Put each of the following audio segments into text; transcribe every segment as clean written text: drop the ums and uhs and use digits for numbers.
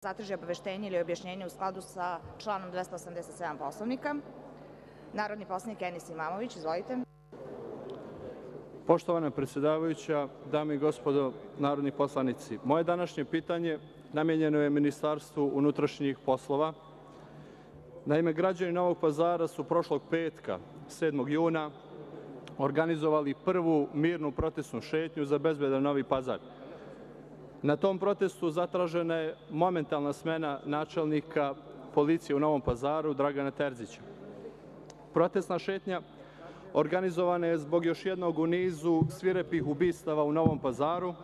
zatraži obaveštenje ili objašnjenje u skladu sa članom 287 Poslovnika. Narodni poslanik Enis Imamović, izvolite. Poštovana predsedavajuća, dame i gospodo narodni poslanici, moje današnje pitanje namenjeno je Ministarstvu unutrašnjih poslova. Naime, građani Novog Pazara su prošlog petka, 7. juna, organizovali prvu mirnu protestnu šetnju za bezbedan Novi Pazar. Na tom protestu zatražena je momentalna smena načelnika policije u Novom Pazaru, Dragana Terzića. Protestna šetnja organizovana je zbog još jednog u nizu svirepih ubistava u Novom Pazaru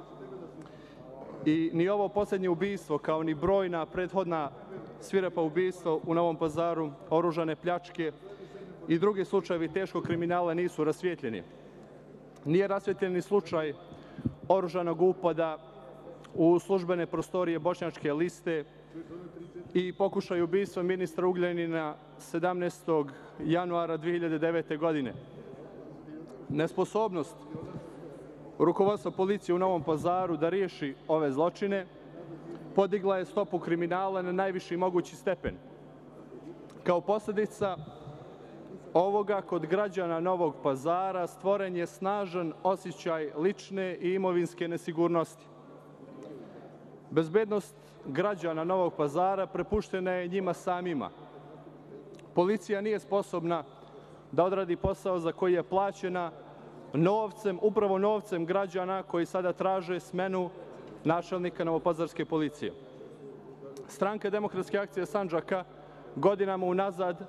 i ni ovo poslednje ubistvo, kao ni brojna prethodna svirepa ubistva u Novom Pazaru, oružane pljačke i drugi slučajevi teškog kriminala nisu rasvijetljeni. Nije rasvijetljen ni slučaj oružanog upada u službene prostorije Bošnjačke liste i pokušaj ubistva ministra Ugljanina 17. januara 2009. godine. Nesposobnost rukovodstva policije u Novom Pazaru da riješi ove zločine podigla je stopu kriminala na najviši mogući stepen. Kao posljedica ovoga, kod građana Novog Pazara stvoren je snažan osjećaj lične i imovinske nesigurnosti. Bezbednost građana Novog Pazara prepuštena je njima samima. Policija nije sposobna da odradi posao za koji je plaćena upravo novcem građana koji sada traže smenu načelnika novopazarske policije. Stranka Demokratske akcije Sandžaka godinama unazad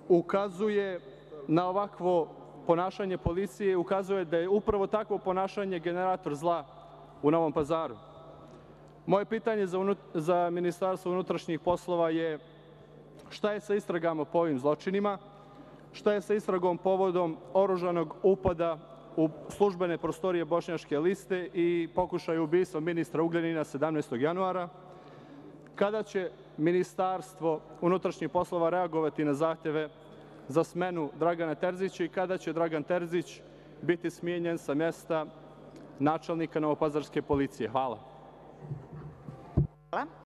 ukazuje na ovakvo ponašanje policije i ukazuje da je upravo takvo ponašanje generator zla u Novom Pazaru. Moje pitanje za Ministarstvo unutrašnjih poslova je šta je sa istragama po ovim zločinima, šta je sa istragom povodom oružanog upada u službene prostorije Bošnjačke liste i pokušaju ubistva ministra Ugljanina 17. januara, kada će Ministarstvo unutrašnjih poslova reagovati na zahteve za smenu Dragana Terzića i kada će Dragan Terzić biti smijenjen sa mjesta načelnika novopazarske policije? Hvala. Hvala.